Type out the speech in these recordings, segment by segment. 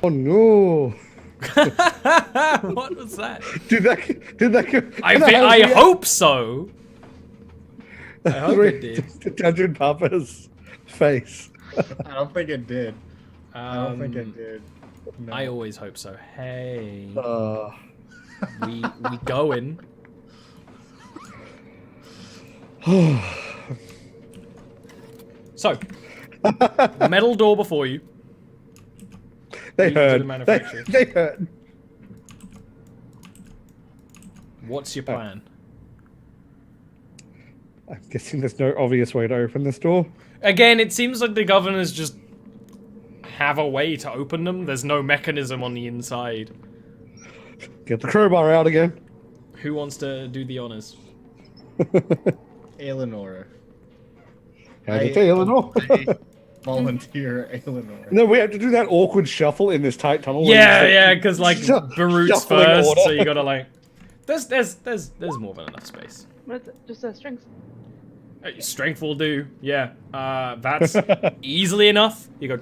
Oh no! What was that? Did that go? I hope so. I hope it did. Dungeon Papa's face. I don't think it did. I don't think it did. No. I always hope so. Hey, Uh, we going. So, metal door before you. they Lead to heard. the manufacturer. They heard. What's your plan? I'm guessing there's no obvious way to open this door. Again, it seems like the governors just have a way to open them. There's no mechanism on the inside. Get the crowbar out again. Who wants to do the honors? Eleanor. How'd you say, Eleanor? I volunteer Eleanor. No, we have to do that awkward shuffle in this tight tunnel. Yeah, because like Barut's shuffling first, order. so you gotta like. There's more than enough space. What is it? Just a strength. Strength will do. Yeah, that's easily enough. You go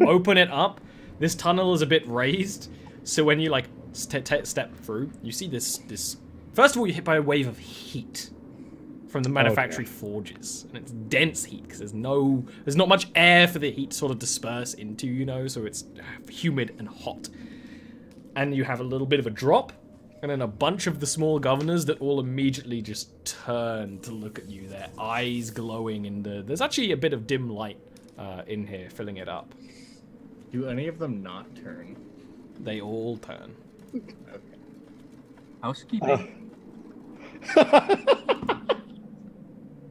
open it up. This tunnel is a bit raised, so when you like step through, you see this. First of all, you're hit by a wave of heat from the manufactory forges, and it's dense heat because there's not much air for the heat to sort of disperse into, you know, so it's humid and hot. And you have a little bit of a drop, and then a bunch of the small governors that all immediately just turn to look at you, their eyes glowing, and there's actually a bit of dim light in here filling it up. Do any of them not turn? They all turn. Okay. Housekeeping.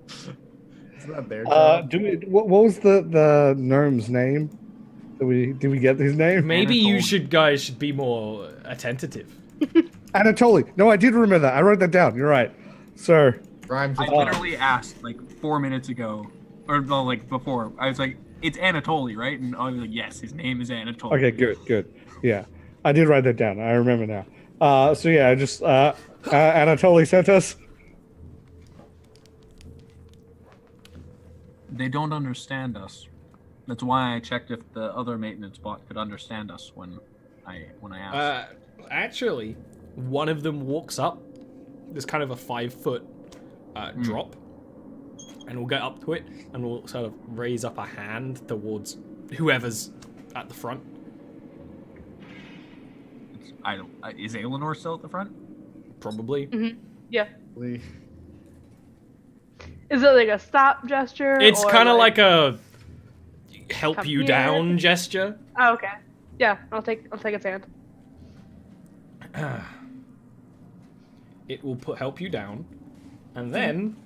Is that their job? What was the gnome's name? Did we get his name? Maybe you guys should be more attentive. Anatoly. No, I did remember that. I wrote that down. You're right. So, Rhymes I with literally asked like 4 minutes ago, or no, like before. I was like, "It's Anatoly, right?" And I was like, "Yes, his name is Anatoly." okay, good. Yeah, I did write that down. I remember now. So yeah, just Anatoly sent us. They don't understand us. That's why I checked if the other maintenance bot could understand us when I asked. Actually, one of them walks up. There's kind of a 5-foot drop, and we'll get up to it, and we'll sort of raise up a hand towards whoever's at the front. Is Eleanor still at the front? Probably. Yeah. Lee. Is it like a stop gesture? It's or kind of like a help come you here? down gesture. Oh, okay. Yeah, I'll take its hand. It will help you down, and then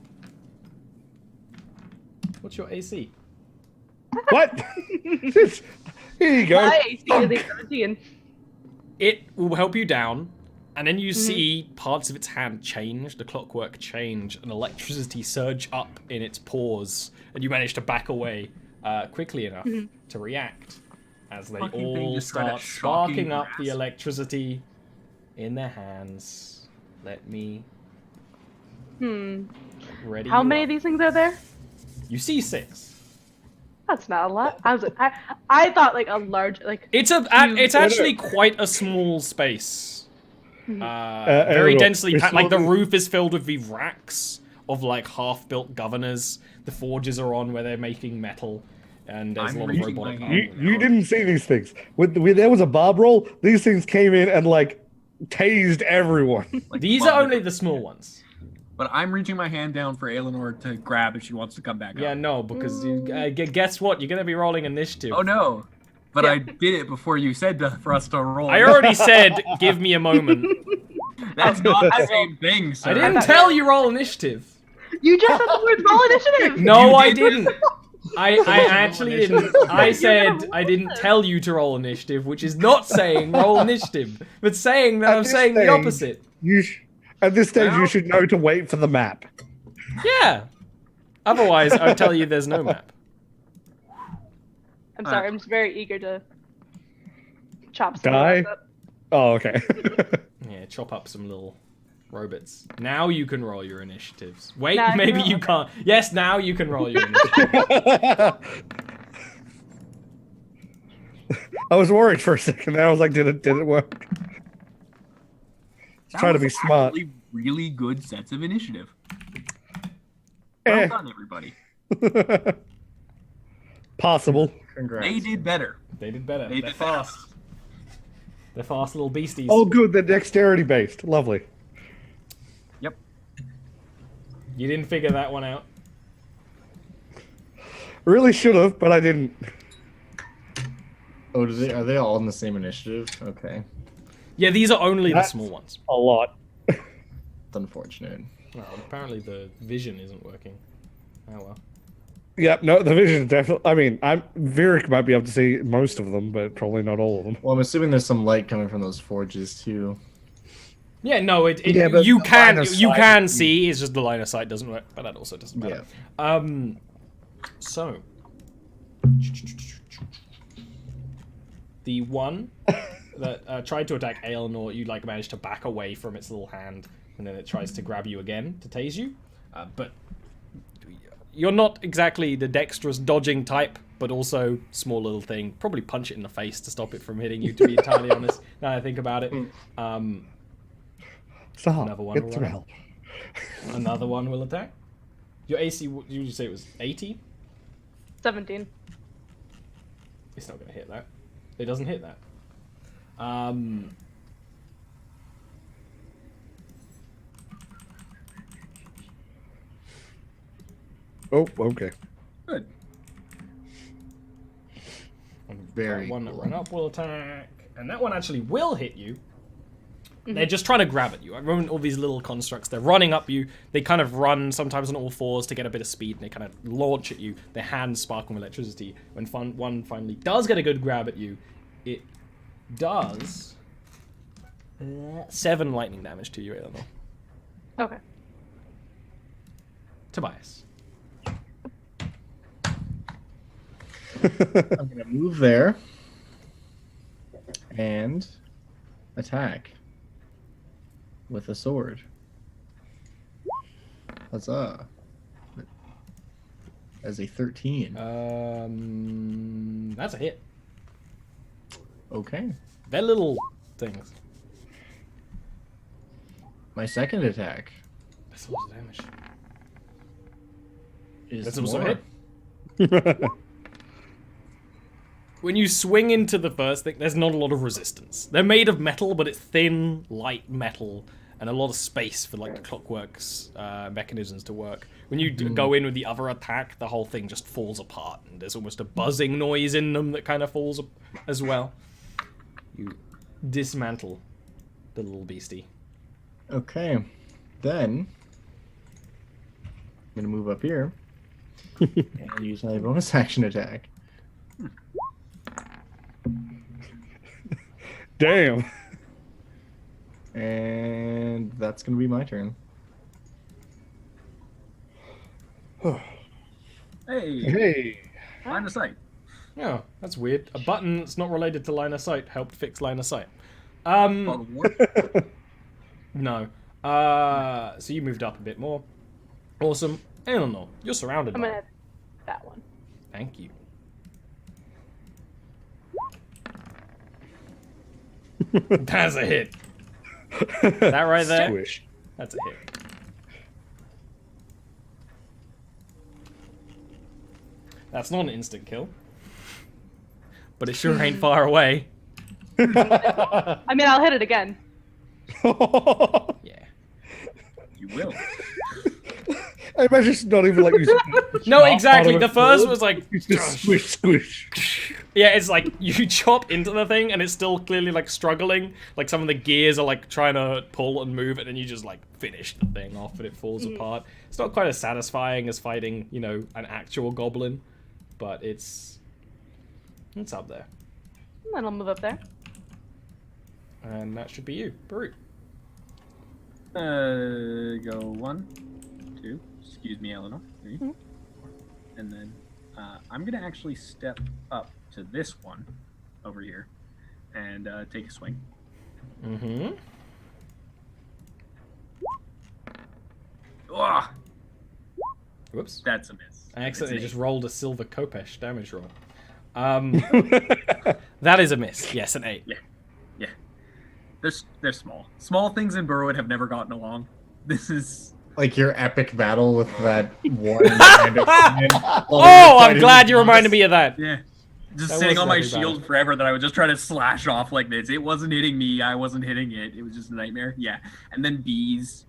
what's your AC? What? Here you go. My AC is a 17. It will help you down, and then you see parts of its hand change, the clockwork change, and electricity surge up in its pores, and you manage to back away quickly enough to react as they Fucking thing all just tried start to shocking sparking up the grasp. electricity in their hands. Let me ready. How you many up. of these things are there? You see 6. That's not a lot. I thought like a large like. It's actually quite a small space. Very Eleanor, densely it's packed. Like the not- roof is filled with the racks of like half-built governors. The forges are on where they're making metal, and there's I'm a lot of reaching robotic. my armor. hand. You didn't see these things. There was a barb roll. These things came in and like tased everyone. Like, These well, are only the small ones. But I'm reaching my hand down for Eleanor to grab if she wants to come back Yeah, up. no, because guess what? You're gonna be rolling initiative. Oh no! But I did it before you said for us to roll. I already said, give me a moment. That's not the same thing, sir. I didn't tell you roll initiative. You just said the word roll initiative. No, You I did? didn't. I actually didn't. I said I didn't tell you to roll initiative, which is not saying roll initiative, but saying that At I'm this saying the stage- opposite. At this stage, Well- you should know to wait for the map. Yeah. Otherwise, I'd tell you there's no map. I'm sorry. I'm just very eager to chop some Die? of that up. Oh, okay. Yeah, chop up some little robots. Now you can roll your initiatives. Wait, Now I can maybe roll? you can't. Yes, now you can roll your initiative. I was worried for a second. Then I was like, did it work? That Try to was be smart. actually really good sets of initiative. Well done, everybody. Possible. Congrats. They did better. They did better. They They're did better. fast. They're fast little beasties. Oh, good. They're dexterity based. Lovely. Yep. You didn't figure that one out. Really should have, but I didn't. Oh, are they all in the same initiative? Okay. Yeah, these are only That's- the small ones. A lot. It's unfortunate. Well, apparently the vision isn't working. Oh well. Yep. No, the vision is definitely. I mean, Virik might be able to see most of them, but probably not all of them. Well, I'm assuming there's some light coming from those forges too. Yeah, no, Yeah, but you the line of you sight can would be- see. It's just the line of sight doesn't work, but that also doesn't matter. So the one that tried to attack Aelinor, you like managed to back away from its little hand, and then it tries to grab you again to tase you, but you're not exactly the dexterous dodging type, but also small little thing. Probably punch it in the face to stop it from hitting you, to be entirely honest, now that I think about it. Stop. Another one Get will some run. help. Another one will attack. Your AC, did you say it was 80? 17. It's not going to hit that. It doesn't hit that. Oh, okay. Good. Very One that cool. run up will attack, and that one actually will hit you. They're just trying to grab at you. I remember all these little constructs. They're running up you. They kind of run sometimes on all fours to get a bit of speed, and they kind of launch at you. Their hands sparkle with electricity. When one finally does get a good grab at you, it does 7 lightning damage to you, Eleanor. Okay. Tobias. I'm gonna move there and attack with a sword. Huzzah! As a 13. That's a hit. Okay. They're little things. My second attack That's a lot of damage. is That's also a more. hit. When you swing into the first thing, there's not a lot of resistance. They're made of metal, but it's thin, light metal, and a lot of space for like the clockwork's mechanisms to work. When you go in with the other attack, the whole thing just falls apart, and there's almost a buzzing noise in them that kind of falls as well. You dismantle the little beastie. Okay. Then I'm gonna move up here and use my bonus action attack. Damn. And that's gonna be my turn. Hey, Hey. line of sight. Yeah, that's weird. A button that's not related to line of sight helped fix line of sight. Fog of War. No. So you moved up a bit more. Awesome. Eleanor, you're surrounded I'm by gonna that one. Thank you. That's a hit. That right there? Squish. That's a hit. That's not an instant kill. But it sure ain't far away. I mean, I'll hit it again. Yeah. You will. I imagine it's not even like you. No, exactly. Out of The a first sword. was like... It's just squish, squish. Yeah, it's like you chop into the thing and it's still clearly like struggling. Like some of the gears are like trying to pull and move it, and you just like finish the thing off and it falls apart. It's not quite as satisfying as fighting, you know, an actual goblin, but it's up there. And then I'll move up there. And that should be you, Baruch. Go 1, 2. Excuse me, Eleanor. 3. And then I'm gonna actually step up to this one over here and take a swing. Mm-hmm. Ugh, Whoops. that's a miss. I accidentally It's just an rolled a silver Kopesh damage roll. That is a miss. Yes, an 8. Yeah. They're small. Small things in Burwood have never gotten along. This is Like your epic battle with that one random minion. Oh, I'm glad you reminded me of that. yeah. Just That sitting was on my very bad. shield forever that I would just try to slash off like this. It wasn't hitting me. I wasn't hitting it. It was just a nightmare. Yeah. And then bees.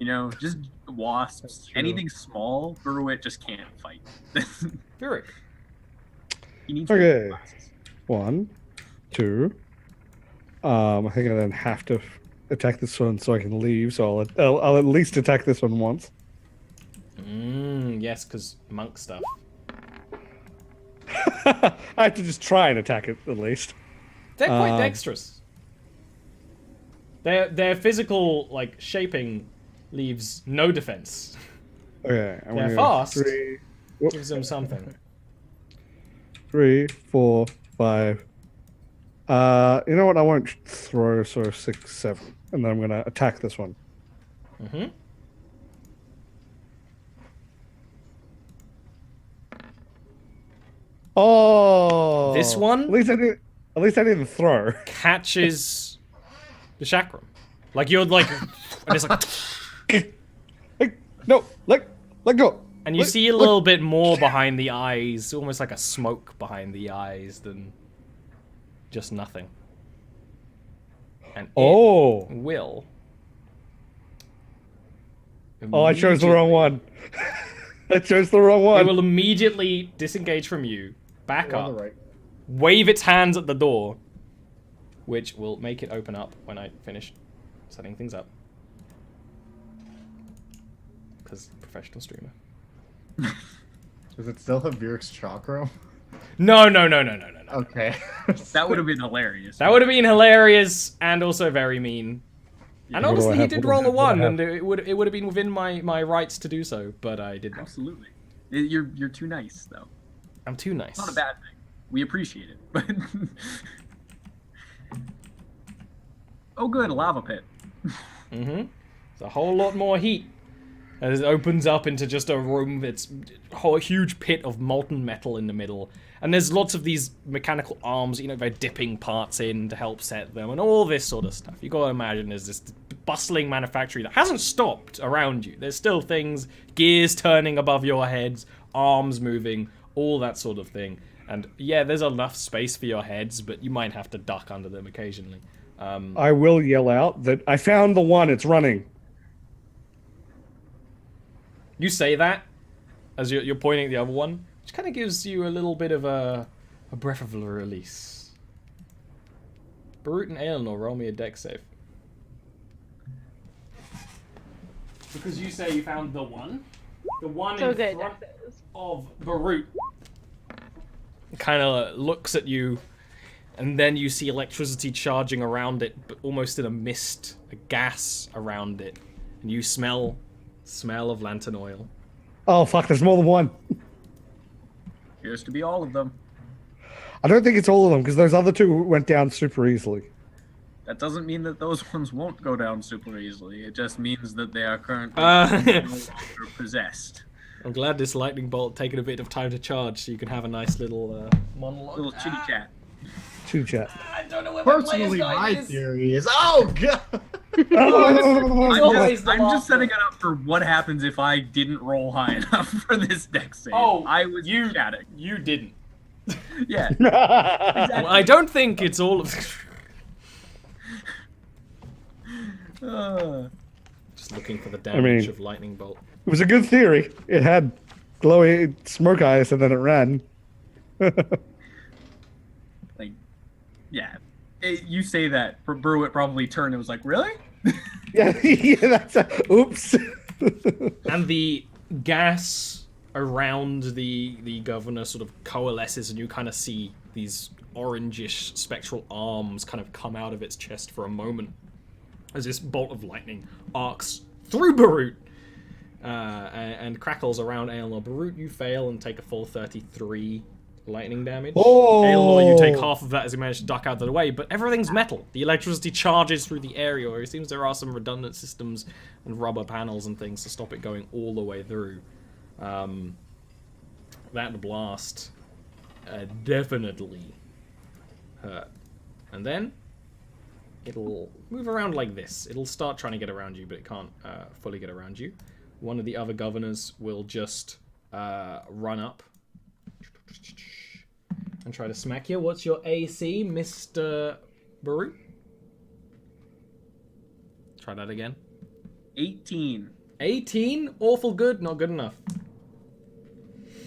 You know, just wasps. true. Anything small, Burwood just can't fight. Very. He needs Okay. glasses. 1, 2. I think I then have to attack this one so I can leave. So I'll at least attack this one once. Yes, because monk stuff. I have to just try and attack it at least. They're quite dexterous. Their physical like shaping leaves no defense. Okay, I'm They're gonna fast. go 3, Gives them something. 3, 4, 5. You know what? I won't throw. So 6, 7, and then I'm gonna attack this one. Mm-hmm. Oh, This one? At least I didn't throw. Catches the chakram. Like you're like, and it's like, Hey, no, let go. and you see a little bit more behind the eyes, almost like a smoke behind the eyes than just nothing. And it Oh, will. I chose the wrong one. I chose the wrong It one. will immediately disengage from you, back On up, the right. wave its hands at the door, which will make it open up when I finish setting things up. Because professional streamer. Does it still have Byrrc's chakra? No. Okay. That would have been hilarious. That would have been hilarious and also very mean. And What do I honestly, he have? did What do I roll a have? What do I 1, have? and it would have been within my rights to do so, but I did not. Absolutely. You're too nice, though. I'm too nice. It's not a bad thing. We appreciate it. But oh, good, a lava pit. Mm-hmm. It's a whole lot more heat. As it opens up into just a room that's a whole huge pit of molten metal in the middle. And there's lots of these mechanical arms, you know, they're dipping parts in to help set them and all this sort of stuff. You gotta imagine there's this bustling manufactory that hasn't stopped around you. There's still things, gears turning above your heads, arms moving, all that sort of thing. And yeah, there's enough space for your heads, but you might have to duck under them occasionally. I will yell out that I found the one. It's running. You say that as you're pointing at the other one, which kind of gives you a little bit of a breath of release. Barut and Aelinor, roll me a dex save. Because you say you found the one. The one So in good. front of Barut kind of looks at you, and then you see electricity charging around it, but almost in a mist, a gas around it, and you smell of lantern oil. Oh fuck! There's more than one. Appears to be all of them. I don't think it's all of them because those other two went down super easily. That doesn't mean that those ones won't go down super easily. It just means that they are currently Uh, no longer possessed. I'm glad this lightning bolt taken a bit of time to charge, so you can have a nice little monologue. Little chitty chat. Two chat. I don't know where Personally, my theory is, oh god. always the I'm last just setting it up for what happens if I didn't roll high enough for this deck save. Oh, I was you chatting. You didn't. Yeah. Well, I don't think it's all of. Just looking for the damage mean- of lightning bolt. It was a good theory. It had glowy smoke eyes and then it ran. Like, yeah. You say that, Burwitt probably turned and was like, really? Yeah, that's oops. And the gas around the governor sort of coalesces, and you kind of see these orangish spectral arms kind of come out of its chest for a moment as this bolt of lightning arcs through Barut and crackles around Aelinor. Barut, you fail and take a full 33 lightning damage. Oh! Aelinor, you take half of that as you manage to duck out of the way, but everything's metal. The electricity charges through the area, where it seems there are some redundant systems and rubber panels and things to stop it going all the way through. That blast definitely hurt. And then it'll move around like this. It'll start trying to get around you, but it can't fully get around you. One of the other governors will just run up and try to smack you. What's your AC, Mr. Baru? Try that again. 18. 18? Awful good, not good enough.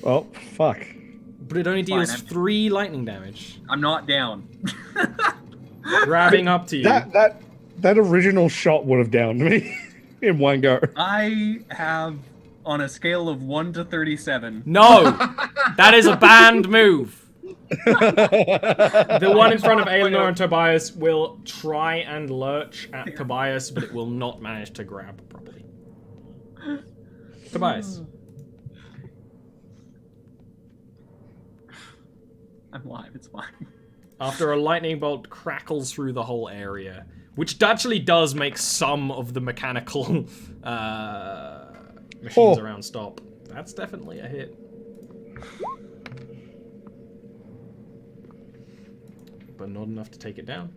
Oh, fuck. But it only deals I'm- 3 lightning damage. I'm not down. Grabbing up to you. That original shot would have downed me in one go. I have, on a scale of 1 to 37. No! That is a banned move. The one in front of Aelinor and Tobias will try and lurch at Tobias, but it will not manage to grab properly. Tobias. I'm live, it's fine. After a lightning bolt crackles through the whole area, which actually does make some of the mechanical machines around stop. That's definitely a hit. But not enough to take it down.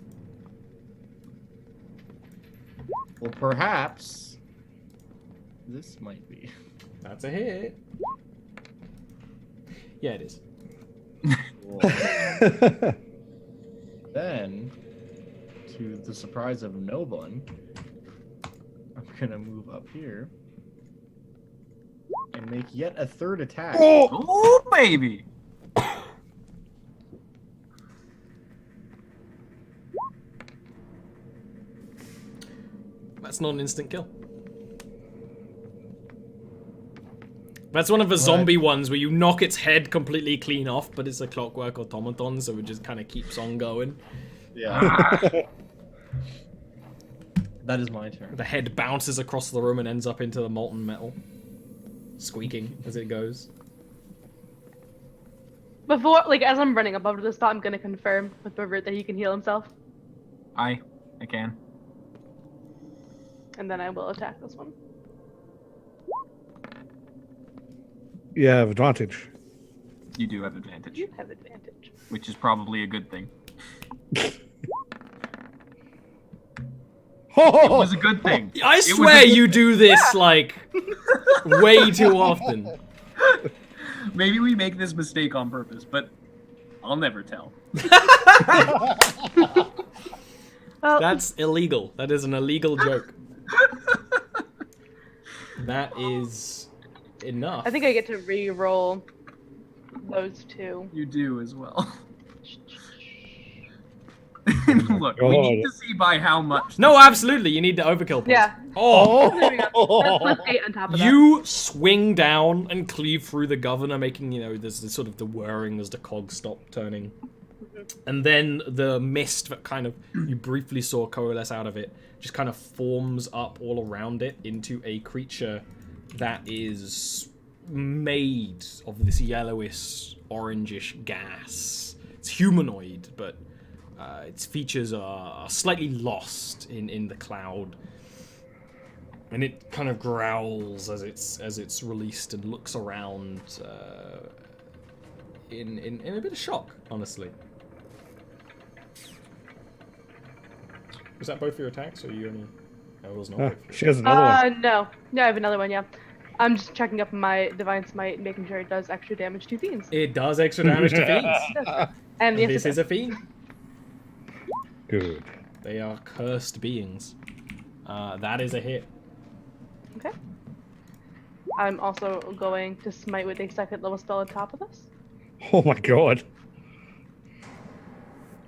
Well, perhaps this might be. That's a hit. Yeah, it is. Then, to the surprise of no one, I'm gonna move up here and make yet a third attack. Oh, baby! That's not an instant kill. That's one of the zombie ones where you knock its head completely clean off, but it's a clockwork automaton, so it just kind of keeps on going. Yeah. That is my turn. The head bounces across the room and ends up into the molten metal, squeaking as it goes. Before, like, as I'm running above to the spot, I'm gonna confirm with Bavert that he can heal himself, I can. and then I will attack this one. You have advantage. You do have advantage, You have advantage. which is probably a good thing. It was a good thing. I It was swear a good you thing. do this, like, way too often. Maybe we make this mistake on purpose, but I'll never tell. Well, That's illegal. That is an illegal joke. That is enough. I think I get to re-roll those two. You do as well. Look, we need to see by how much. No, absolutely. You need the overkill points. Yeah. Oh, There we go. That's +8 on top of that. you swing down and cleave through the governor, making, you know, there's this sort of the whirring as the cogs stop turning. And then the mist that kind of you briefly saw coalesce out of it just kind of forms up all around it into a creature that is made of this yellowish, orangish gas. It's humanoid, but its features are slightly lost in the cloud. And it kind of growls as it's released and looks around in a bit of shock, honestly. Was that both your attacks, or you only? No, it was not. She has another one. No. No, I have another one, yeah. I'm just checking up my Divine Smite, making sure it does extra damage to fiends. It does extra damage to fiends. And the This is a fiend. Good. They are cursed beings. That is a hit. Okay. I'm also going to smite with a second level spell on top of this. Oh my god.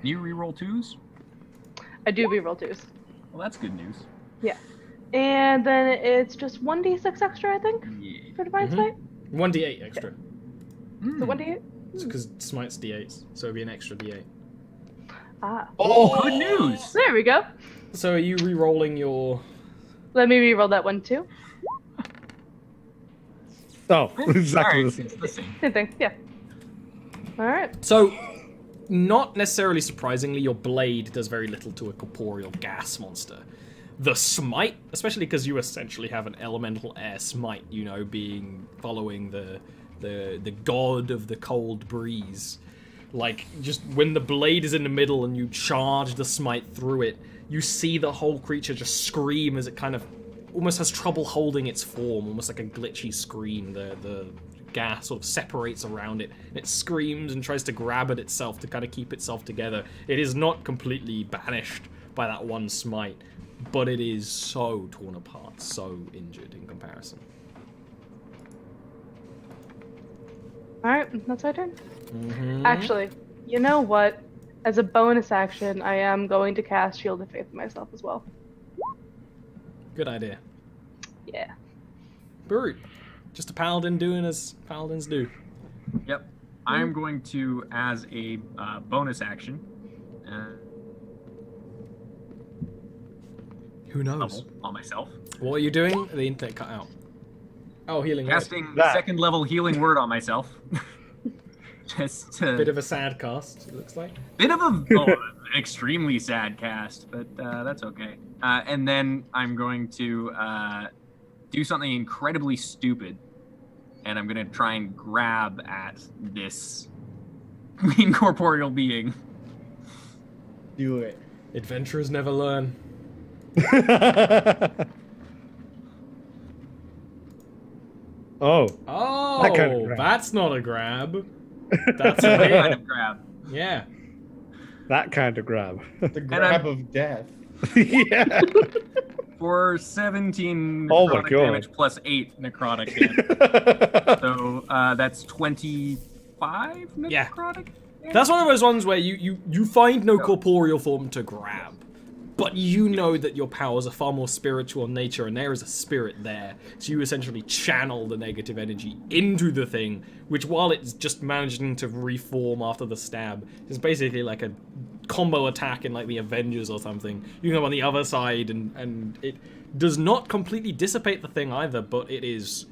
Can you reroll 2s? I do reroll 2s. Well, that's good news. Yeah. And then it's just 1d6 extra, I think, Yeah. for Divine Smite. 1d8 extra. So 1d8? Because smite's d8s, so it'd be an extra d8. Ah. Oh, good news! There we go. So are you re-rolling your? Let me reroll that one too. Oh, exactly Alright, the same. it's the same. Same thing, yeah. Alright. So, not necessarily surprisingly, your blade does very little to a corporeal gas monster. The smite, especially because you essentially have an elemental air smite, you know, following the god of the cold breeze. Like, just when the blade is in the middle and you charge the smite through it, you see the whole creature just scream as it kind of almost has trouble holding its form, almost like a glitchy scream. The gas sort of separates around it, and it screams and tries to grab at itself to kind of keep itself together. It is not completely banished by that one smite, but it is so torn apart, so injured in comparison. Alright, that's our turn. Actually, you know what? As a bonus action, I am going to cast Shield of Faith on myself as well. Good idea. Yeah. Brute. Just a paladin doing as paladins do. Yep. I'm going to, as a bonus action, Who knows? level on myself. What are you doing? The internet cut out. Oh, healing word. Casting That. second level healing word on myself. Just to... Bit of a sad cast, it looks like. Bit of a extremely sad cast, but that's okay. And then I'm going to do something incredibly stupid, and I'm going to try and grab at this incorporeal being. Do it. Adventurers never learn. Oh. Oh, That kind of grab. that's not a grab. That's a Kind hit. of grab. Yeah. That kind of grab. The grab of death. Yeah. For 17 Oh my necrotic God. damage plus 8 necrotic damage. So that's 25 Yeah. necrotic damage? That's one of those ones where you find no corporeal form to grab, but you know that your powers are far more spiritual in nature, and there is a spirit there. So you essentially channel the negative energy into the thing, which, while it's just managing to reform after the stab, is basically like a combo attack in like the Avengers or something. You can go on the other side, and it does not completely dissipate the thing either, but it is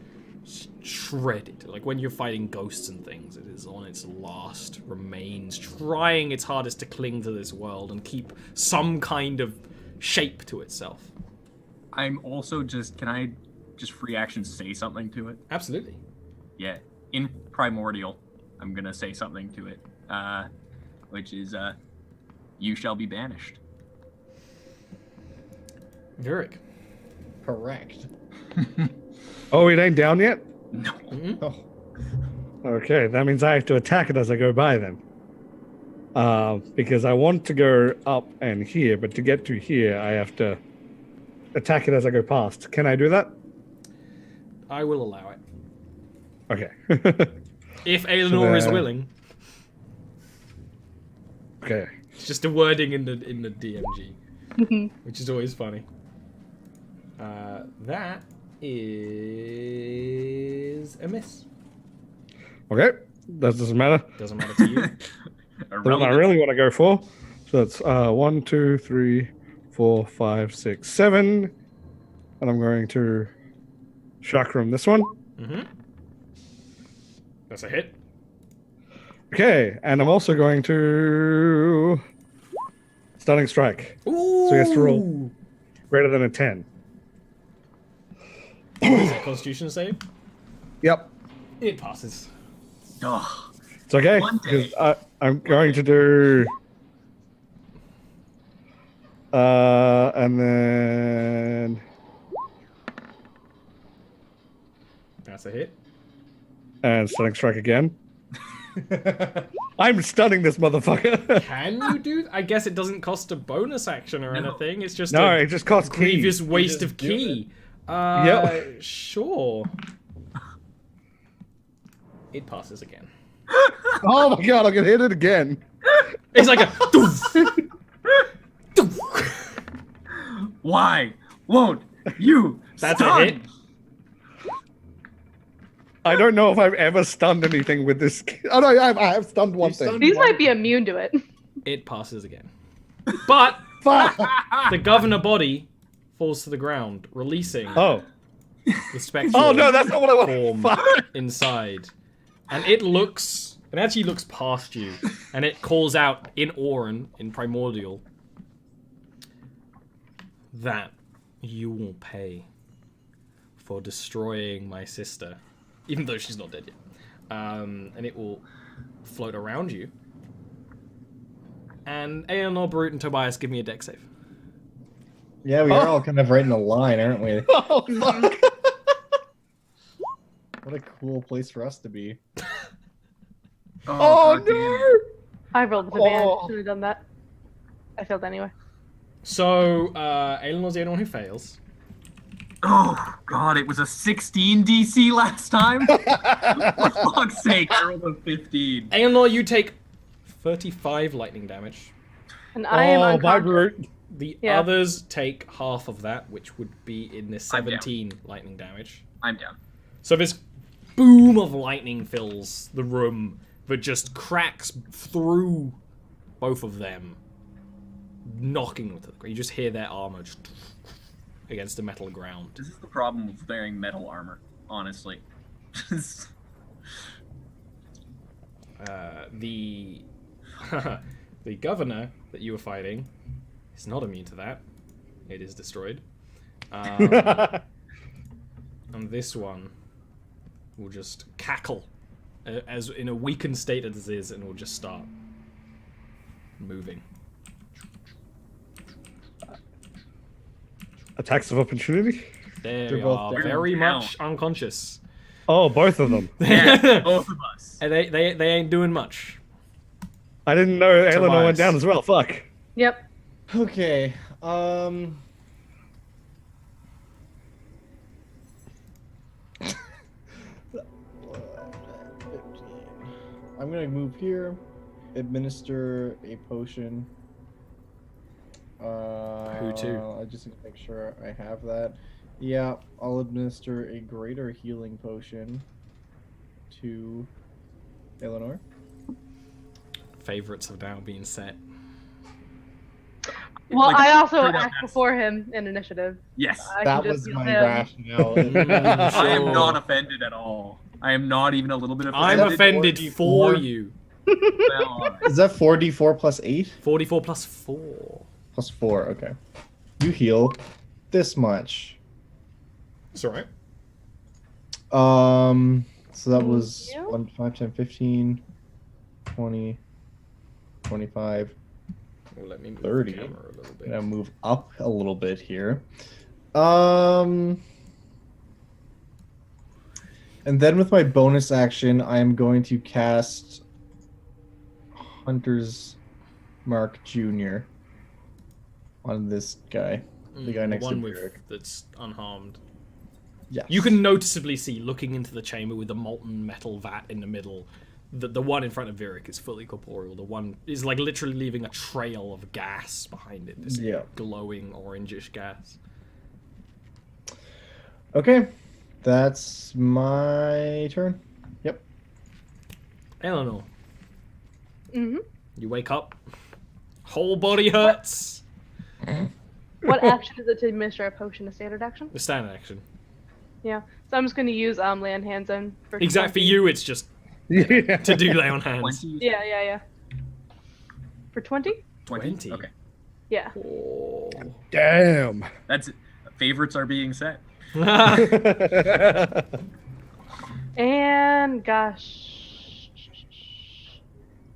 shredded. Like when you're fighting ghosts and things, it is on its last remains, trying its hardest to cling to this world and keep some kind of shape to itself. I'm also just, can I just free action say something to it? Absolutely. Yeah. In Primordial, I'm going to say something to it, which is, you shall be banished. Virik. Correct. Oh, it ain't down yet? No. Oh. Okay, that means I have to attack it as I go by then. Because I want to go up and here, but to get to here, I have to attack it as I go past. Can I do that? I will allow it. Okay. If Aelinor is then- willing. Okay. It's just a wording in the DMG, which is always funny. That is a miss. Okay. That doesn't matter. Doesn't matter to you. That's what I really want to go for. So that's 1, 2, 3, 4, 5, 6, 7. And I'm going to chakram this one. Mm-hmm. That's a hit. Okay, and I'm also going to stunning strike. Ooh. So he has to roll greater than a 10. Is that Constitution save? Yep. It passes. Ugh. It's okay. One day. Because I'm going to do and then That's a hit. and stunning strike again. I'm stunning this motherfucker. Can you do? I guess it doesn't cost a bonus action or No. anything. It's just No, a it just costs grievous keys. waste just of do key. Yep. Sure. It passes again. Oh my god, I can hit it again. It's like a. Doof. Doof. Why won't you That's a stun? hit. I don't know if I've ever stunned anything with this. Oh no, I have stunned one You thing. stunned- These might be immune to it. It passes again. But Fuck. the governor body falls to the ground, releasing Oh. the spectral Oh no, that's not what I form want. Fuck. inside. And it actually looks past you, and it calls out in Auran, in Primordial, that you will pay for destroying my sister, even though she's not dead yet. And it will float around you And Aeonor, Brute, and Tobias, give me a deck save. Yeah, we are all kind of right in a line, aren't we? Oh, fuck. What a cool place for us to be. Oh, God damn it. no! I rolled with advantage. Oh. Should have done that. I failed anyway. So, Aeonor's the only one who fails. Oh God, it was a 16 DC last time. For fuck's sake, I rolled a 15. Aeonor, you take 35 lightning damage. And I am Oh, my unconscious. Brute. The Yeah. others take half of that, which would be in this I'm down. 17 lightning damage. I'm down. So this boom of lightning fills the room that just cracks through both of them, knocking them to the ground. You just hear their armor just against the metal ground. This is the problem with wearing metal armor, honestly. The the governor that you were fighting is not immune to that. It is destroyed. And this one will just cackle as in a weakened state as it is, and will just start moving. Attacks of opportunity? They They're both are down. very Down. much unconscious. Oh, both of them. Yeah, both of us. And they ain't doing much. I didn't know Eleanor Tobias. went down as well. Fuck. Yep. Okay. I'm gonna move here, administer a potion. Who to? I just need to make sure I have that. Yeah, I'll administer a greater healing potion to Eleanor. Favorites have now been set. Well, Like, I also straight up act ass. before him in initiative. Yes. I That can just was heal my him. rationale. I am Sure. not offended at all. I am not even a little bit I'm offended. offended for 44. you. Well, all right. Is that 4d4 plus 8? 44 plus 4. Plus 4, okay. You heal this much. It's alright. So that was you. 1, 5, 10, 15, 20, 25. Well, let me move 30. the camera a little bit. Gonna move up a little bit here. And then with my bonus action, I am going to cast Hunter's Mark Jr. on this guy. The guy next to one Derek. that's unharmed. Yes. You can noticeably see, looking into the chamber with the molten metal vat in the middle, that the one in front of Virik is fully corporeal. The one is like literally leaving a trail of gas behind it. This Yeah. glowing orangish gas. Okay. That's my turn. Yep. Eleanor, Mm-hmm. you wake up. Whole body hurts. What action is it to administer a potion? A standard action? The standard action. Yeah. So I'm just going to use lay on hands on. For Exactly. For 20. you, it's just Yeah. to do lay on hands. 20? Yeah. For 20? 20. Okay. Yeah. Oh. Damn. That's it. Favorites are being set. And gosh.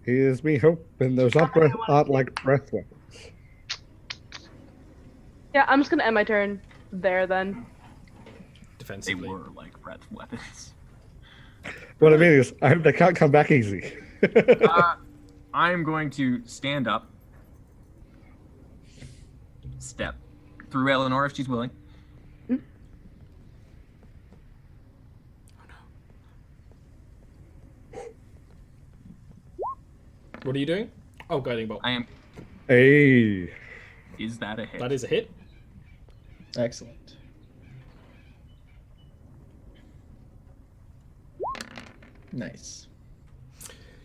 Here's me hoping those aren't like breath weapons. Yeah, I'm just going to end my turn there then. They Defensively. were like breath weapons. What I mean is, I hope they can't come back easy. I am going to stand up, step through Eleanor if she's willing. What are you doing? Oh, guiding bolt. I am. Hey. Is that a hit? That is a hit. Excellent. Nice.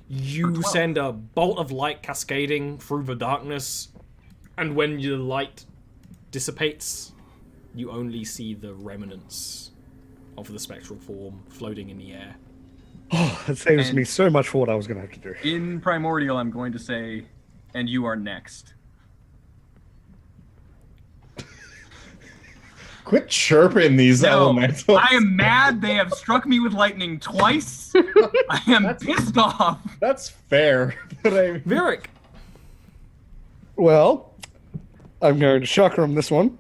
You 12. send a bolt of light cascading through the darkness, and when your light dissipates, you only see the remnants of the spectral form floating in the air. Oh, that saves And- me so much for what I was going to have to do. In Primordial, I'm going to say, and you are next. Quit chirping these No, elementals. I am mad. They have struck me with lightning twice. I am pissed off. That's fair. But Virik! Well, I'm going to chakram this one.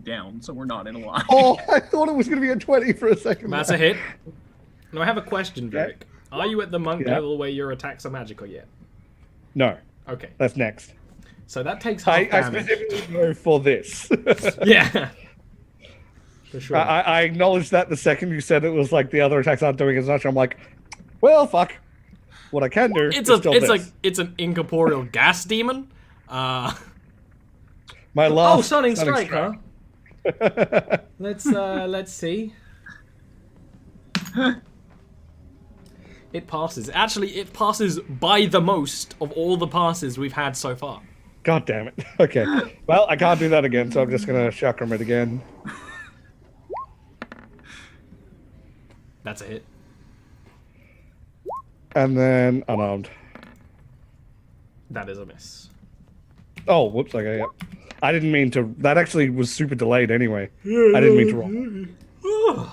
Down, so we're not in a line. Oh, I thought it was going to be a 20 for a second. That's a hit. Now I have a question, Okay. Vic. Are you at the monk Yeah. level where your attacks are magical yet? No, Okay. that's next. So that takes half I damage. specifically go for this. Yeah. For sure. I acknowledged that the second you said it was like the other attacks aren't doing as much. I'm like, well, fuck. What I can do it's is still this. like it's an incorporeal gas demon. My last Stunning Strike, huh? Let's see. It passes. Actually, it passes by the most of all the passes we've had so far. God damn it. Okay. Well, I can't do that again, so I'm just gonna chakram it again. That's a hit. And then unarmed. That is a miss. Oh, whoops. Okay, yep. I didn't mean to. That actually was super delayed anyway. I didn't mean to roll.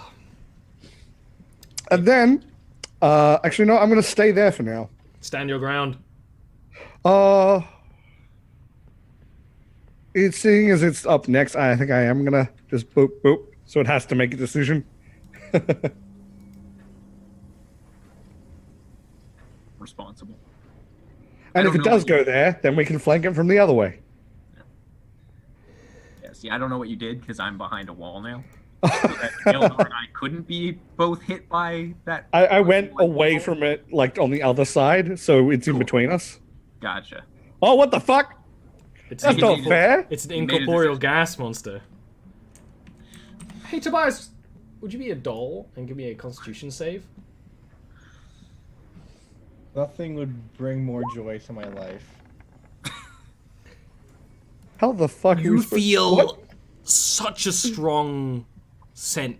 And then, actually, no, I'm gonna stay there for now. Stand your ground. It's seeing as it's up next, I think I am gonna just boop boop. So it has to make a decision. Responsible. And I if don't it know does what you- go there, then we can flank it from the other way. Yeah, see, I don't know what you did because I'm behind a wall now. So that Eleanor and I couldn't be both hit by that. I went away from it, like on the other side, so it's in Cool. between us. Gotcha. Oh, what the fuck? It's That's an not fair. It's an You made a incorporeal decision. gas monster. Hey Tobias, would you be a doll and give me a Constitution save? Nothing would bring more joy to my life. How the fuck? are You we supposed- feel What? such a strong scent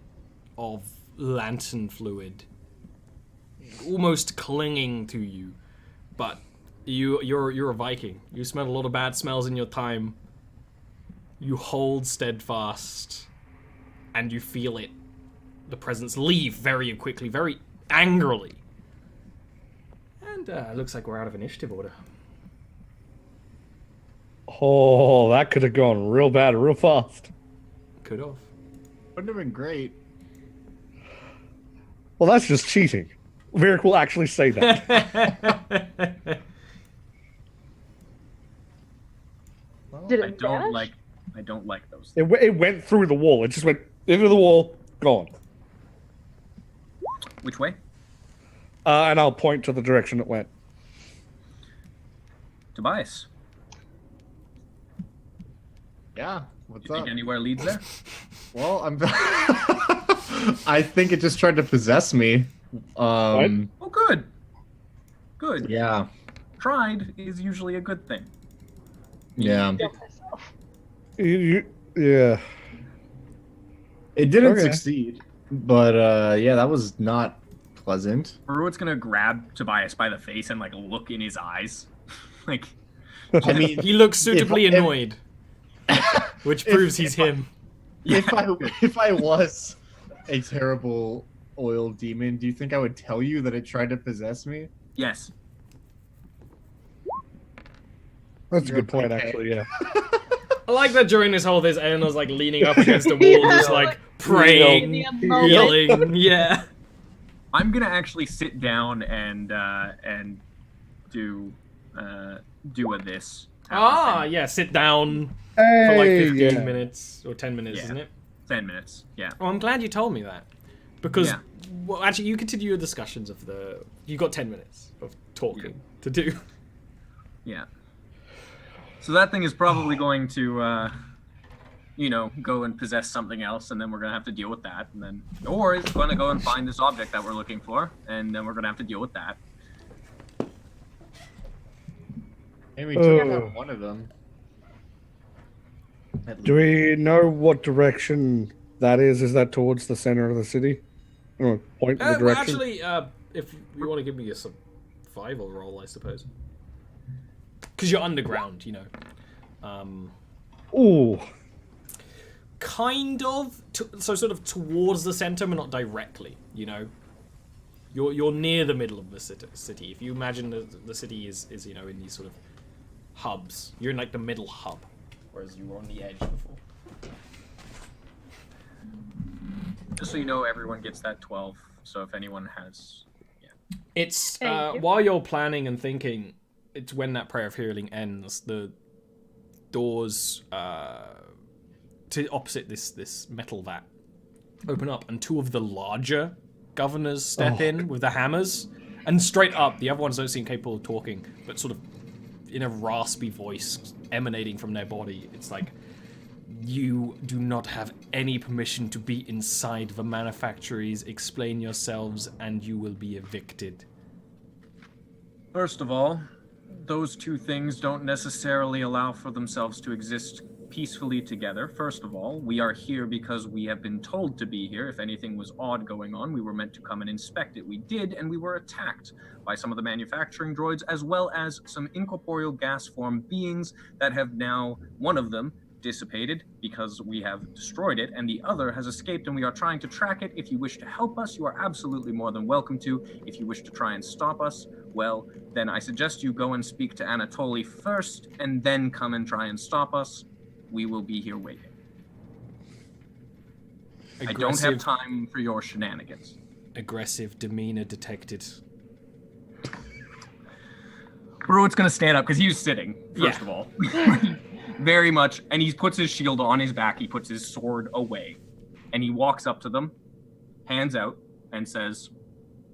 of lantern fluid, almost clinging to you. But you're a Viking. You smell a lot of bad smells in your time. You hold steadfast, and you feel it. The presence leave very quickly, very angrily. And looks like we're out of initiative order. Oh, that could have gone real bad, real fast. Could have. Wouldn't have been great. Well, that's just cheating. Virik will actually say that. Did I it don't vanish? like those. It went through the wall. It just went into the wall, gone. Which way? And I'll point to the direction it went. Tobias. Yeah. What's You think up? anywhere leads there? Well, I'm. I think it just tried to possess me. Oh, good. Good. Yeah. Tried is usually a good thing. Yeah. Kill myself. Yeah. It didn't Okay. succeed, but yeah, that was not pleasant. Baruit's gonna grab Tobias by the face and like look in his eyes. like I mean, He looks suitably if- annoyed, which proves he's him. if I was a terrible oil demon, do you think I would tell you that it tried to possess me? yes. That's a You're good point, okay. actually, yeah. I like that during this whole this Eleanor's like leaning up against a wall, just like praying, In the moment. yelling. Yeah. I'm gonna actually sit down and do a this. Ah, yeah. Sit down for like Hey, 15 yeah. minutes or 10 minutes, Yeah. isn't it? 10 minutes. Yeah. Oh, I'm glad you told me that, because Yeah. well, actually, you continue your discussions of the. You got 10 minutes of talking to do. Yeah. So that thing is probably going to, go and possess something else, and then we're gonna have to deal with that, and then, or it's going to go and find this object that we're looking for, and then we're gonna have to deal with that. Maybe took out one of them. Do we know what direction that is? Is that towards the center of the city? Or point in the Well, direction? actually, if you want to give me a survival roll, I suppose, because you're underground, you know. Ooh. Kind of, so sort of towards the center, but not directly. You know, You're near the middle of the city. If you imagine the city is in these sort of hubs, you're in like the middle hub, whereas you were on the edge before. Just so you know, everyone gets that 12. So if anyone has, it's Thank you. while you're planning and thinking, it's when that prayer of healing ends. The doors to opposite this metal vat open up, and two of the larger governors step in with the hammers, and straight up, the other ones don't seem capable of talking, but sort of in a raspy voice emanating from their body, it's like, you do not have any permission to be inside the manufactories. Explain yourselves and you will be evicted. First of all, those two things don't necessarily allow for themselves to exist peacefully together. First of all, we are here because we have been told to be here. If anything was odd going on, we were meant to come and inspect it. We did, and we were attacked by some of the manufacturing droids, as well as some incorporeal gas form beings that have now, one of them, dissipated because we have destroyed it, and the other has escaped, and we are trying to track it. If you wish to help us, you are absolutely more than welcome to. If you wish to try and stop us, well, then I suggest you go and speak to Anatoly first, and then come and try and stop us. We will be here waiting. I don't have time for your shenanigans. Aggressive demeanor detected. Bruit's gonna stand up because he was sitting, first of all. Very much, and he puts his shield on his back, he puts his sword away, and he walks up to them, hands out, and says,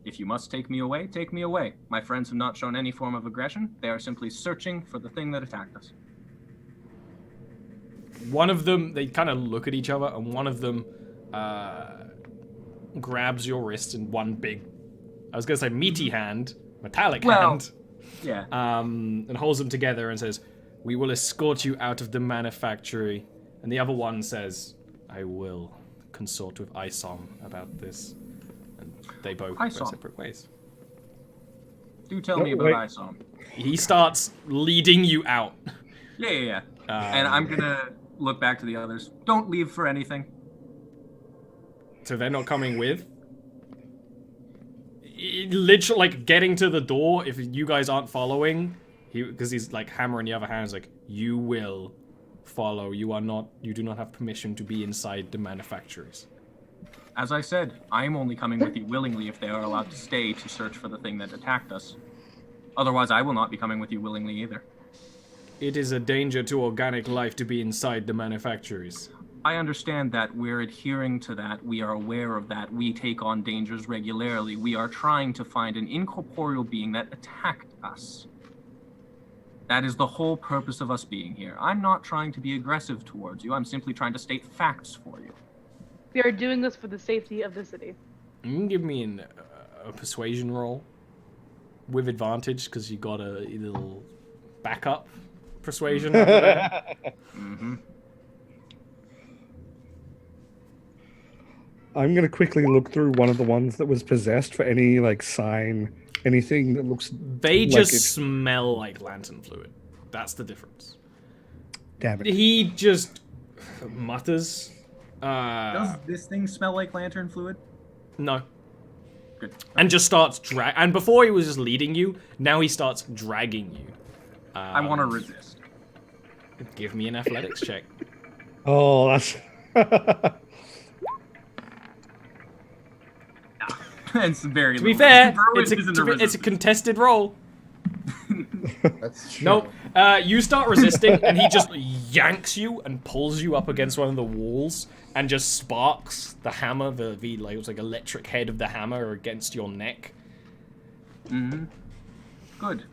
"If you must take me away, take me away. My friends have not shown any form of aggression. They are simply searching for the thing that attacked us." One of them, they kind of look at each other, and one of them grabs your wrist in one big, I was going to say meaty hand, metallic hand. Yeah. And holds them together and says, "We will escort you out of the manufactory." And the other one says, "I will consult with Isom about this." And they both go separate ways. Do tell me about Isom. He starts leading you out. Yeah. And I'm gonna look back to the others. Don't leave for anything. So they're not coming with? Literally, like, getting to the door, if you guys aren't following, because he's like hammering the other hand, like, you will follow. You do not have permission to be inside the manufacturers. As I said, I'm only coming with you willingly if they are allowed to stay to search for the thing that attacked us. Otherwise, I will not be coming with you willingly either. It is a danger to organic life to be inside the manufacturers. I understand that. We're adhering to that. We are aware of that. We take on dangers regularly. We are trying to find an incorporeal being that attacked us. That is the whole purpose of us being here. I'm not trying to be aggressive towards you. I'm simply trying to state facts for you. We are doing this for the safety of the city. You can give me a persuasion roll with advantage because you got a little backup persuasion. Mm-hmm. I'm gonna quickly look through one of the ones that was possessed for any like sign, anything that looks. They just smell like lantern fluid. That's the difference. Damn it! He just mutters. Does this thing smell like lantern fluid? No. Good. And just starts and before he was just leading you, now he starts dragging you. I want to resist. Give me an athletics check. Oh, that's. It's very. To be fair, it's a contested roll. That's true. Nope. You start resisting, and he just yanks you and pulls you up against one of the walls, and just sparks the hammer, the like it was like electric head of the hammer against your neck. Mm-hmm. Good.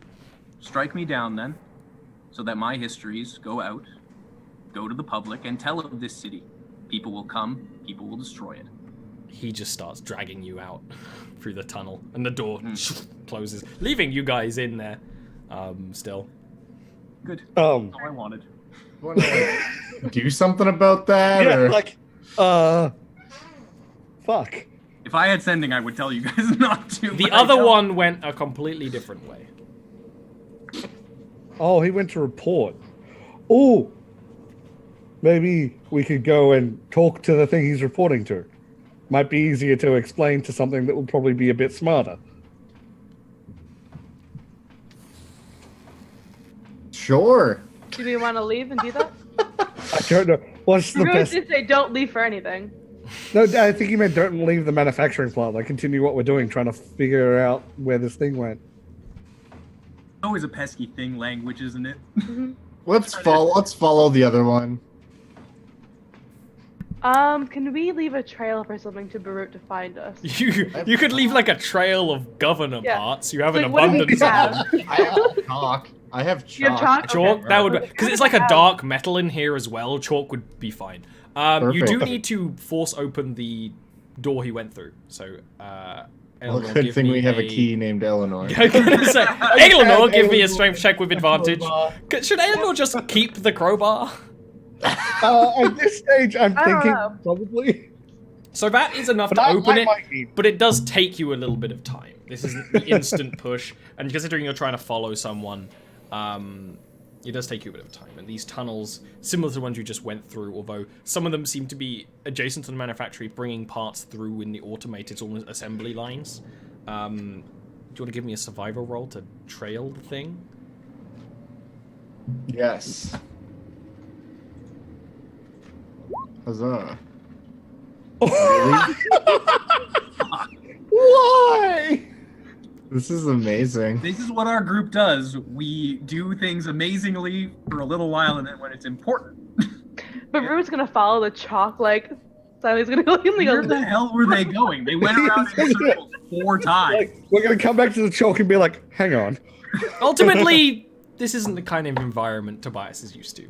Strike me down then, so that my histories go out, go to the public, and tell of this city. People will come. People will destroy it. He just starts dragging you out through the tunnel, and the door closes, leaving you guys in there. Still. Good. That's all I wanted. Want to do something about that? Yeah, or? like, fuck. If I had sending, I would tell you guys not to. The other one went a completely different way. Oh, he went to report. Oh, maybe we could go and talk to the thing he's reporting to. might be easier to explain to something that will probably be a bit smarter. Sure. Do you want to leave and do that? I don't know. What's the Really best? did say don't leave for anything. No, I think he meant don't leave the manufacturing plant. Like, continue what we're doing, trying to figure out where this thing went. Always a pesky thing, language, isn't it? Let's follow the other one. Can we leave a trail for something to Barut to find us? You could leave like a trail of governor Yeah. parts. You have an Like, what do we abundance of have? them. I have chalk. I have You have chalk. chalk? Chalk, Okay. that would because it's like a Have- dark metal in here as well. Chalk would be fine. You do Perfect. need to force open the door he went through. So, Well, Eleanor, good give thing me we have a key named Eleanor. I'm gonna say, Eleanor, give me a Eleanor. strength check with advantage. Should Eleanor just keep the crowbar? At this stage, I'm I don't thinking know. probably. So that is enough But to I open it, might need- but it does take you a little bit of time. This isn't the instant push, and considering you're trying to follow someone, it does take you a bit of time. And these tunnels, similar to the ones you just went through, although some of them seem to be adjacent to the manufactory, bringing parts through in the automated almost assembly lines. Do you want to give me a survival roll to trail the thing? Yes. Huzzah. Why? This is amazing. This is what our group does. We do things amazingly for a little while, and then when it's important, But Barut's gonna follow the chalk, like, so he's gonna go, where the hell were they going? They went around in circles 4 times. Like, we're gonna come back to the chalk and be like, hang on. Ultimately, this isn't the kind of environment Tobias is used to.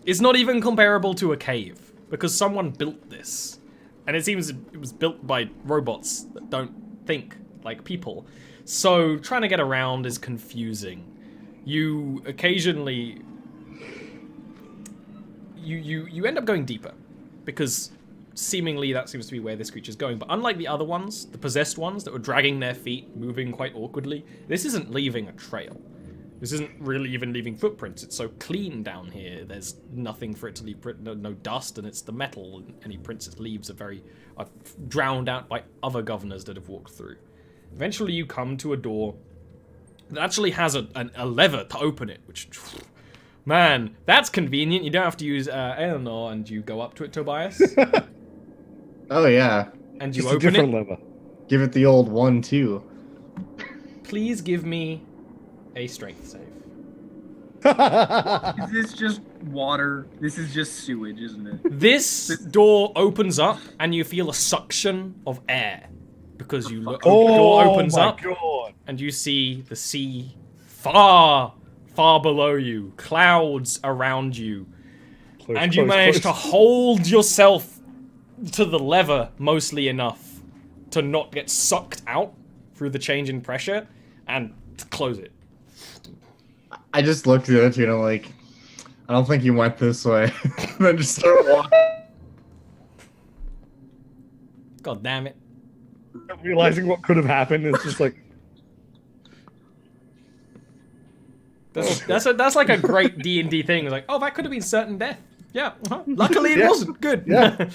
It's not even comparable to a cave, because someone built this. And it seems it was built by robots that don't think like people. So trying to get around is confusing. You occasionally... You end up going deeper, because seemingly that seems to be where this creature's going. But unlike the other ones, the possessed ones that were dragging their feet, moving quite awkwardly, this isn't leaving a trail. This isn't really even leaving footprints. It's so clean down here. There's nothing for it to leave, no dust, and it's the metal. And any prints it leaves are drowned out by other governors that have walked through. Eventually, you come to a door that actually has a lever to open it, which, man, that's convenient. You don't have to use Eleanor, and you go up to it, Tobias, Oh yeah. and you Just a open different it. lever. Give it the old 1-2. Please give me a strength save. Is this just water? This is just sewage, isn't it? This door opens up, and you feel a suction of air because you look. Oh, the door opens my up, God. and you see the sea far, far below you, clouds around you, Close, and you close, manage to close. hold yourself to the lever mostly enough to not get sucked out through the change in pressure, and to close it. I just looked at the other two and I'm like, I don't think you went this way. And then just start walking. God damn it. Realizing what could have happened is just like, That's like a great D&D thing. It's like, oh, that could have been certain death. Yeah. Luckily, it Yeah. wasn't. Good. Yeah.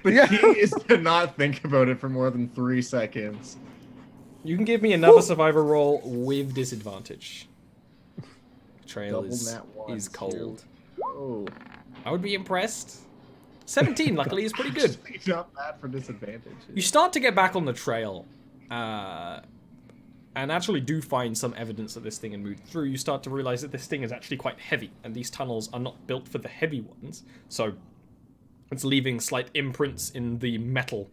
The Yeah. key is to not think about it for more than 3 seconds. You can give me another survivor roll with disadvantage. Trail Double is nat ones, cold. Oh. I would be impressed. 17, luckily, is pretty good. Not bad for disadvantage. You start to get back on the trail, and actually do find some evidence that this thing had moved through. You start to realize that this thing is actually quite heavy, and these tunnels are not built for the heavy ones. So it's leaving slight imprints in the metal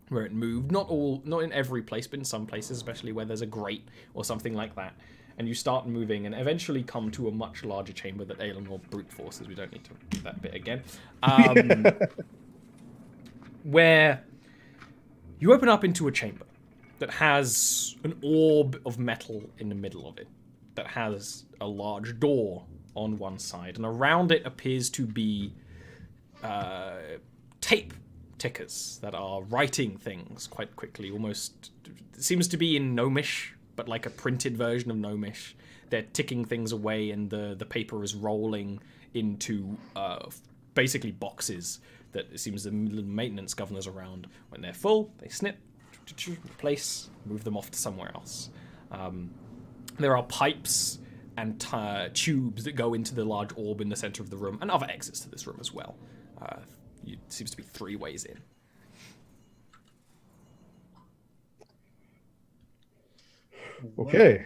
where it moved. Not in every place, but in some places, especially where there's a grate or something like that. And you start moving and eventually come to a much larger chamber that Eleanor brute forces. We don't need to do that bit again. Where you open up into a chamber that has an orb of metal in the middle of it, that has a large door on one side, and around it appears to be tape tickers that are writing things quite quickly. Almost, it seems to be in Gnomish, but like a printed version of Gnomish. They're ticking things away, and the paper is rolling into basically boxes that it seems the maintenance governors around. When they're full, they snip, replace, move them off to somewhere else. There are pipes and tubes that go into the large orb in the center of the room, and other exits to this room as well. It seems to be 3 ways in. Okay.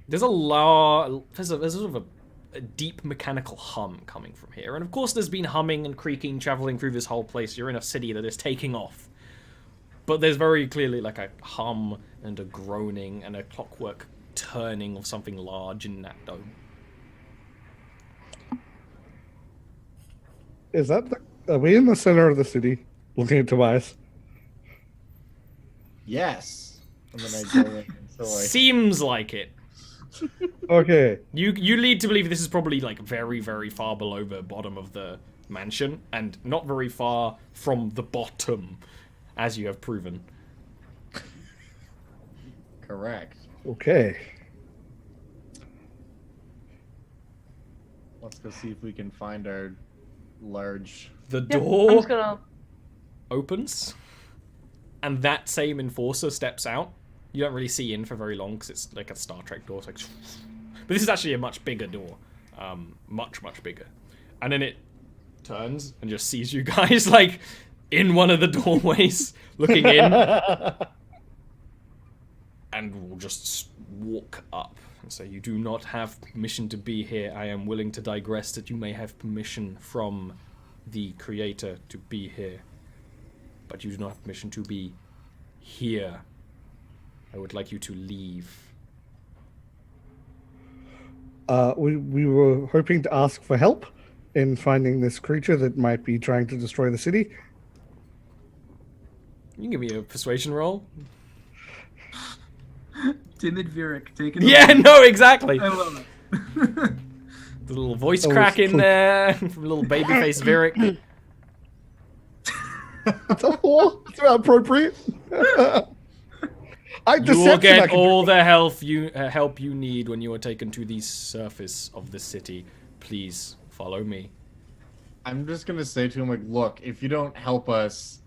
There's there's sort of a deep mechanical hum coming from here, and of course there's been humming and creaking traveling through this whole place. You're in a city that is taking off, but there's very clearly like a hum and a groaning and a clockwork turning of something large in that dome. Is that are we in the center of the city, looking at Tobias? Yes. And then I go in and so Seems like it. Okay. You lead to believe this is probably like very, very far below the bottom of the mansion, and not very far from the bottom, as you have proven. Correct. Okay. Let's go see if we can find our large... The Yeah, I'm door just gonna. opens, and that same enforcer steps out. You don't really see in for very long because it's like a Star Trek door. It's like, but this is actually a much bigger door, much bigger. And then it turns and just sees you guys like in one of the doorways, looking in, and will just walk up and say, "You do not have permission to be here. I am willing to digress that you may have permission from the Creator to be here, but you do not have permission to be here. I would like you to leave." We were hoping to ask for help in finding this creature that might be trying to destroy the city. You can give me a persuasion roll. Timid Virik, take it Yeah, away. no, exactly. I love it. The little voice crack in there from little babyface Virik. It's not appropriate. You will get all the help you need when you are taken to the surface of the city. Please follow me. I'm just gonna say to him, like, look, if you don't help us,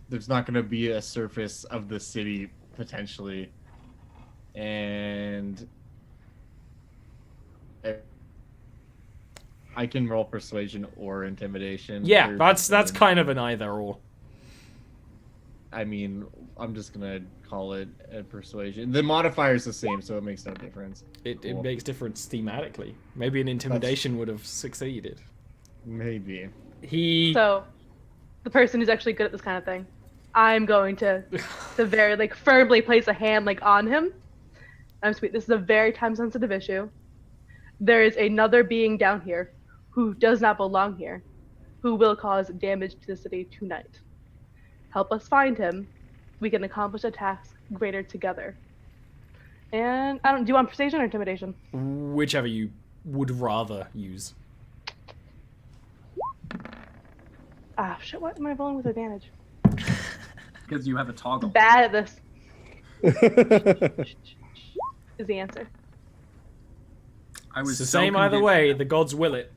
there's not gonna be a surface of the city, potentially. And... I can roll persuasion or intimidation. Yeah, or that's kind of an either or. I mean, I'm just gonna call it a persuasion. The modifier's the same, so it makes no difference. It Cool. makes difference thematically. Maybe an intimidation would have succeeded. Maybe. So, the person who's actually good at this kind of thing, I'm going to very like firmly place a hand like on him. I'm sweet. This is a very time-sensitive issue. There is another being down here who does not belong here, who will cause damage to the city tonight. Help us find him. We can accomplish a task greater together. And do you want persuasion or intimidation? Whichever you would rather use. Ah, shit, what am I rolling with advantage? Because you have a toggle. Bad at this. Is the answer. I was It's the so same either convinced- way. The gods will it.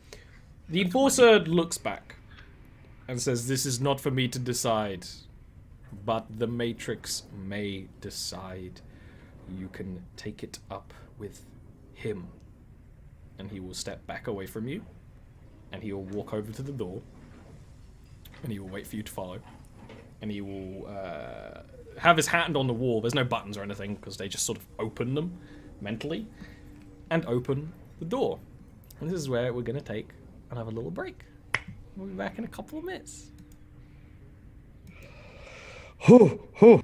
The enforcer looks back and says, "This is not for me to decide, but the Matrix may decide. You can take it up with him." And he will step back away from you, and he will walk over to the door, and he will wait for you to follow, and he will have his hand on the wall. There's no buttons or anything because they just sort of open them mentally, and open the door. And this is where we're going to take another little break. We'll be back in a couple of minutes. Oh.